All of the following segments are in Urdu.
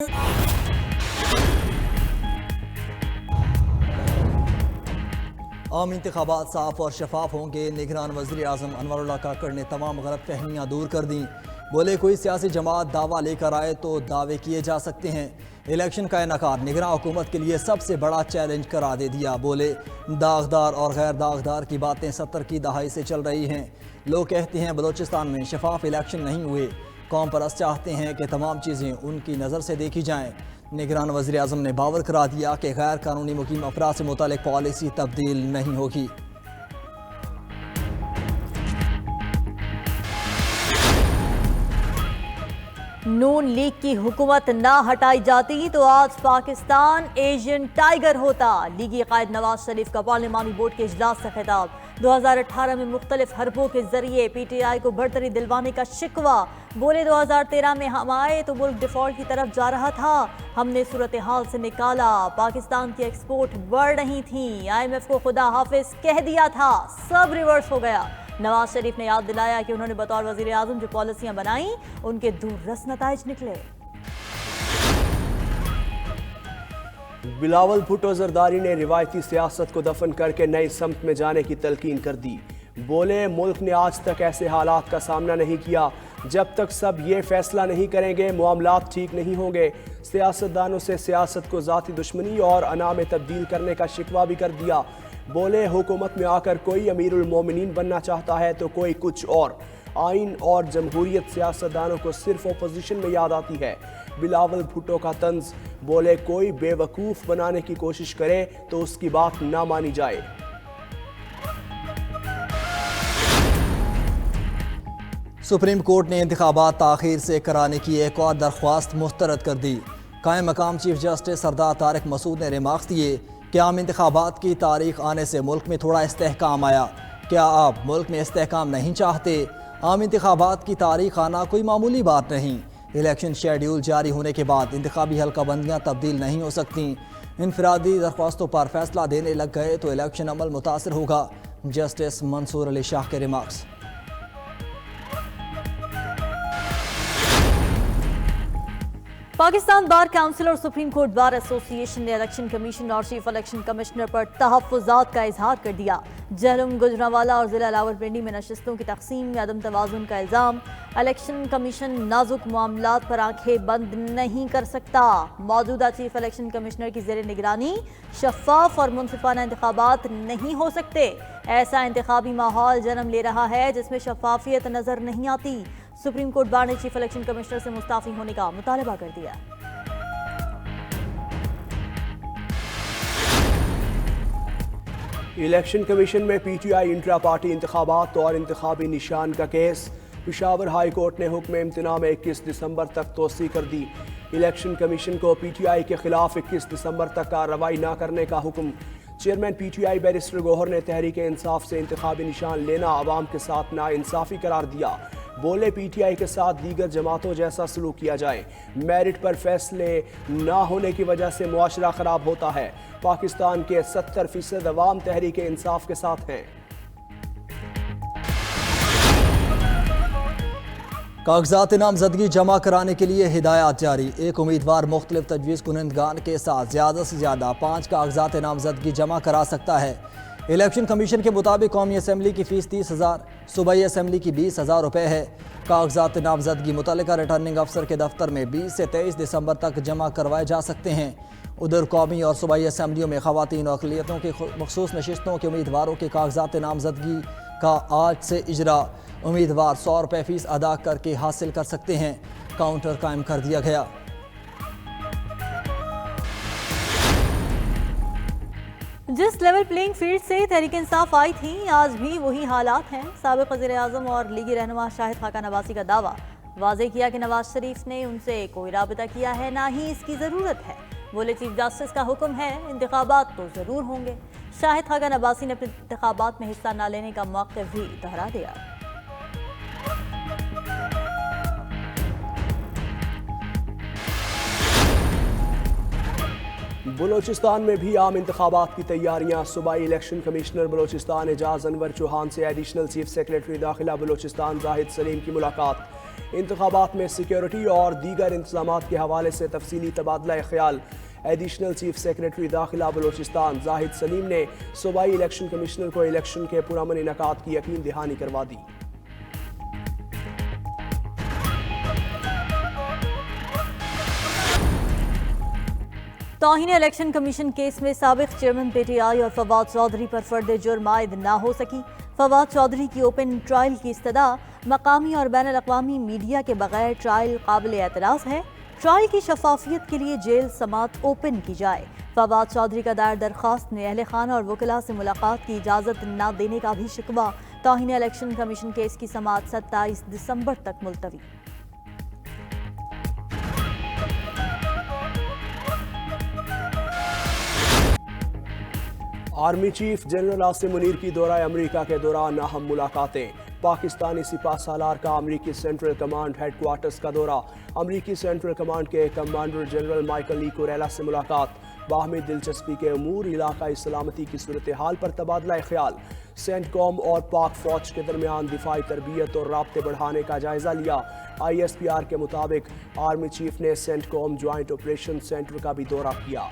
عام انتخابات صاف اور شفاف ہوں گے۔ نگران وزیر اعظم انور اللہ کاکڑ نے تمام غلط فہمیاں دور کر دیں۔ بولے کوئی سیاسی جماعت دعویٰ لے کر آئے تو دعوے کیے جا سکتے ہیں۔ الیکشن کا انعقاد نگراں حکومت کے لیے سب سے بڑا چیلنج قرار دے دیا۔ بولے داغدار اور غیر داغدار کی باتیں 70 کی دہائی سے چل رہی ہیں۔ لوگ کہتے ہیں بلوچستان میں شفاف الیکشن نہیں ہوئے۔ قوم پرست چاہتے ہیں کہ تمام چیزیں ان کی نظر سے دیکھی جائیں۔ نگران وزیر اعظم نے باور کرا دیا کہ غیر قانونی مقیم افراد سے متعلق پالیسی تبدیل نہیں ہوگی۔ نون لیگ کی حکومت نہ ہٹائی جاتی تو آج پاکستان ایشین ٹائیگر ہوتا۔ لیگی قائد نواز شریف کا پارلیمانی بورڈ کے اجلاس سے خطاب۔ 2018 میں مختلف حربوں کے ذریعے پی ٹی آئی کو برتری دلوانے کا شکوہ۔ بولے 2013 میں ہم آئے تو ملک ڈیفالٹ کی طرف جا رہا تھا، ہم نے صورتحال سے نکالا، پاکستان کی ایکسپورٹ بڑھ رہی تھی، آئی ایم ایف کو خدا حافظ کہہ دیا تھا، سب ریورس ہو گیا۔ نواز شریف نے یاد دلایا کہ انہوں نے بطور وزیر اعظم جو پالیسیاں بنائیں ان کے دور رس نتائج نکلے۔ بلاول بھٹو زرداری نے روایتی سیاست کو دفن کر کے نئی سمت میں جانے کی تلقین کر دی۔ بولے ملک نے آج تک ایسے حالات کا سامنا نہیں کیا، جب تک سب یہ فیصلہ نہیں کریں گے معاملات ٹھیک نہیں ہوں گے۔ سیاستدانوں سے سیاست کو ذاتی دشمنی اور انا میں تبدیل کرنے کا شکوہ بھی کر دیا۔ بولے حکومت میں آ کر کوئی امیر المومنین بننا چاہتا ہے تو کوئی کچھ اور۔ آئین اور جمہوریت سیاستدانوں کو صرف اپوزیشن میں یاد آتی ہے۔ بلاول بھٹو کا طنز، بولے کوئی بے وقوف بنانے کی کوشش کرے تو اس کی بات نہ مانی جائے۔ سپریم کورٹ نے انتخابات تاخیر سے کرانے کی ایک اور درخواست مسترد کر دی۔ قائم مقام چیف جسٹس سردار طارق مسعود نے ریمارکس دیے کہ عام انتخابات کی تاریخ آنے سے ملک میں تھوڑا استحکام آیا۔ کیا آپ ملک میں استحکام نہیں چاہتے؟ عام انتخابات کی تاریخ آنا کوئی معمولی بات نہیں۔ الیکشن شیڈیول جاری ہونے کے بعد انتخابی حلقہ بندیاں تبدیل نہیں ہو سکتیں۔ انفرادی درخواستوں پر فیصلہ دینے لگ گئے تو الیکشن عمل متاثر ہوگا۔ جسٹس منصور علی شاہ کے ریمارکس۔ پاکستان بار کونسل اور سپریم کورٹ بار ایسوسی ایشن نے الیکشن کمیشن اور چیف الیکشن کمشنر پر تحفظات کا اظہار کر دیا۔ جہلم، گجرانوالہ اور ضلع راولپنڈی میں نشستوں کی تقسیم میں عدم توازن کا الزام۔ الیکشن کمیشن نازک معاملات پر آنکھیں بند نہیں کر سکتا۔ موجودہ چیف الیکشن کمشنر کی زیر نگرانی شفاف اور منصفانہ انتخابات نہیں ہو سکتے۔ ایسا انتخابی ماحول جنم لے رہا ہے جس میں شفافیت نظر نہیں آتی۔ سپریم کورٹ بار نے چیف الیکشن کمشنر سے مستعفی ہونے کا مطالبہ کر دیا۔ الیکشن کمیشن میں پی ٹی آئی انٹرا پارٹی انتخابات اور انتخابی نشان کا کیس۔ پشاور ہائی کورٹ نے حکم امتناع میں 21 دسمبر تک توسیع کر دی۔ الیکشن کمیشن کو پی ٹی آئی کے خلاف 21 دسمبر تک کارروائی نہ کرنے کا حکم۔ Chairman P T I barrister Gohar نے تحریک انصاف سے انتخابی نشان لینا عوام کے ساتھ ناانصافی قرار دیا۔ بولے پی ٹی آئی کے ساتھ دیگر جماعتوں جیسا سلوک کیا جائے۔ میرٹ پر فیصلے نہ ہونے کی وجہ سے معاشرہ خراب ہوتا ہے۔ پاکستان کے 70% عوام تحریک انصاف کے ساتھ ہیں۔ کاغذات نامزدگی جمع کرانے کے لیے ہدایات جاری۔ ایک امیدوار مختلف تجویز کنندگان کے ساتھ زیادہ سے زیادہ 5 کاغذات نامزدگی جمع کرا سکتا ہے۔ الیکشن کمیشن کے مطابق قومی اسمبلی کی فیس 30,000، صوبائی اسمبلی کی 20,000 روپے ہے۔ کاغذات نامزدگی متعلقہ ریٹرننگ افسر کے دفتر میں 20 سے 23 دسمبر تک جمع کروائے جا سکتے ہیں۔ ادھر قومی اور صوبائی اسمبلیوں میں خواتین و اقلیتوں کی مخصوص نشستوں کے امیدواروں کے کاغذات نامزدگی کا آج سے اجرا۔ امیدوار 100 روپے فیس ادا کر کے حاصل کر سکتے ہیں۔ کاؤنٹر قائم کر دیا گیا۔ جس لیول پلینگ فیلڈ سے تحریک انصاف آئی تھی آج بھی وہی حالات ہیں۔ سابق وزیر اعظم اور لیگی رہنما شاہد خاقان عباسی کا دعویٰ، واضح کیا کہ نواز شریف نے ان سے کوئی رابطہ کیا ہے، نہ ہی اس کی ضرورت ہے۔ بولے چیف جسٹس کا حکم ہے، انتخابات تو ضرور ہوں گے۔ شاہد خاقان عباسی نے اپنے انتخابات میں حصہ نہ لینے کا موقف بھی دہرا دیا۔ بلوچستان میں بھی عام انتخابات کی تیاریاں۔ صوبائی الیکشن کمشنر بلوچستان اعجاز انور چوہان سے ایڈیشنل چیف سیکریٹری داخلہ بلوچستان زاہد سلیم کی ملاقات۔ انتخابات میں سیکیورٹی اور دیگر انتظامات کے حوالے سے تفصیلی تبادلہ خیال۔ ایڈیشنل چیف سیکریٹری داخلہ بلوچستان زاہد سلیم نے صوبائی الیکشن کمشنر کو الیکشن کے پرامن انعقاد کی یقین دہانی کروا دی۔ توہین الیکشن کمیشن کیس میں سابق چیئرمین پی ٹی آئی اور فواد چودھری پر فرد جرم عائد نہ ہو سکی۔ فواد چودھری کی اوپن ٹرائل کی استدعا مقامی اور بین الاقوامی میڈیا کے بغیر ٹرائل قابل اعتراض ہے۔ ٹرائل کی شفافیت کے لیے جیل سماعت اوپن کی جائے۔ فواد چودھری کا دائر درخواست نے اہل خانہ اور وکلاء سے ملاقات کی اجازت نہ دینے کا بھی شکوہ۔ توہین الیکشن کمیشن کیس کی سماعت 27 دسمبر تک ملتوی۔ Army chief general Asim Munir کی دورہ امریکہ کے دوران اہم ملاقاتیں۔ پاکستانی سپاہ سالار کا امریکی سینٹرل کمانڈ ہیڈ کوارٹرز کا دورہ۔ امریکی سینٹرل کمانڈ کے کمانڈر جنرل مائیکل لی کوریلا سے ملاقات۔ باہمی دلچسپی کے امور، علاقائی سلامتی کی صورتحال پر تبادلہ خیال۔ سینٹ کوم اور پاک فوج کے درمیان دفاعی تربیت اور رابطے بڑھانے کا جائزہ لیا۔ آئی ایس پی آر کے مطابق آرمی چیف نے سینٹ کوم جوائنٹ آپریشن سینٹر کا بھی دورہ کیا۔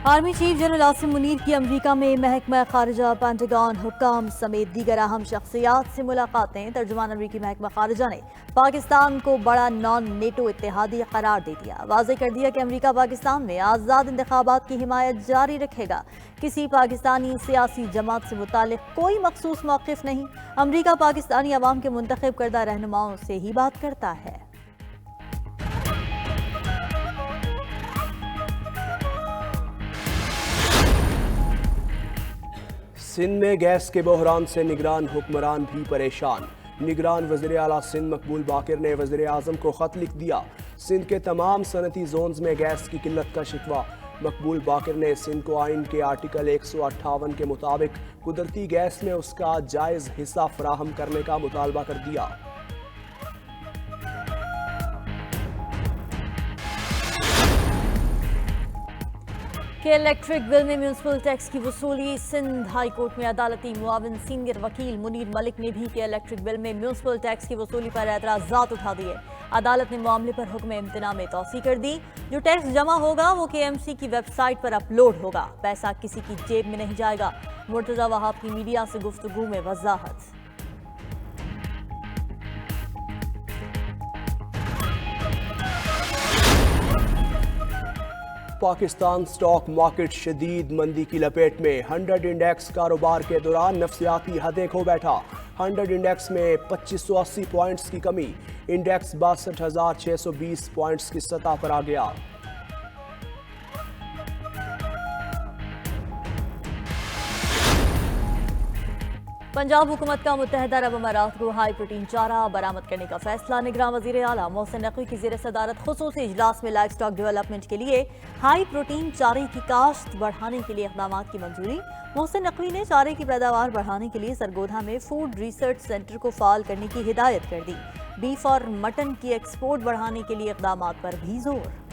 Army chief general Asim Munir کی امریکہ میں محکمہ خارجہ، پینٹاگون، حکام سمیت دیگر اہم شخصیات سے ملاقاتیں۔ ترجمان امریکی محکمہ خارجہ نے پاکستان کو بڑا نان نیٹو اتحادی قرار دے دیا۔ واضح کر دیا کہ امریکہ پاکستان میں آزاد انتخابات کی حمایت جاری رکھے گا۔ کسی پاکستانی سیاسی جماعت سے متعلق کوئی مخصوص موقف نہیں۔ امریکہ پاکستانی عوام کے منتخب کردہ رہنماؤں سے ہی بات کرتا ہے۔ سندھ میں گیس کے بحران سے نگران حکمران بھی پریشان۔ نگران وزیر اعلیٰ سندھ مقبول باقر نے وزیر اعظم کو خط لکھ دیا۔ سندھ کے تمام صنعتی زونز میں گیس کی قلت کا شکوہ۔ مقبول باقر نے سندھ کو آئین کے آرٹیکل 158 کے مطابق قدرتی گیس میں اس کا جائز حصہ فراہم کرنے کا مطالبہ کر دیا۔ کہ الیکٹرک بل میں میونسپل ٹیکس کی وصولی۔ سندھ ہائی کورٹ میں عدالتی معاون سینئر وکیل منیر ملک نے بھی کہ الیکٹرک بل میں میونسپل ٹیکس کی وصولی پر اعتراضات اٹھا دیے۔ عدالت نے معاملے پر حکم امتناع میں توسیع کر دی۔ جو ٹیکس جمع ہوگا وہ کے ایم سی کی ویب سائٹ پر اپلوڈ ہوگا۔ پیسہ کسی کی جیب میں نہیں جائے گا۔ مرتضی وہاب کی میڈیا سے گفتگو میں وضاحت۔ پاکستان سٹاک مارکیٹ شدید مندی کی لپیٹ میں۔ 100 انڈیکس کاروبار کے دوران نفسیاتی حدیں کھو بیٹھا۔ 100 انڈیکس میں 2580 پوائنٹس کی کمی۔ انڈیکس 62,620 پوائنٹس کی سطح پر آ گیا۔ پنجاب حکومت کا متحدہ عرب امارات کو ہائی پروٹین چارہ برآمد کرنے کا فیصلہ۔ نگراں وزیر اعلیٰ محسن نقوی کی زیر صدارت خصوصی اجلاس میں لائف سٹاک ڈیولپمنٹ کے لیے ہائی پروٹین چارے کی کاشت بڑھانے کے لیے اقدامات کی منظوری۔ محسن نقوی نے چارے کی پیداوار بڑھانے کے لیے سرگودھا میں فوڈ ریسرچ سینٹر کو فعال کرنے کی ہدایت کر دی۔ بیف اور مٹن کی ایکسپورٹ بڑھانے کے لیے اقدامات پر بھی زور۔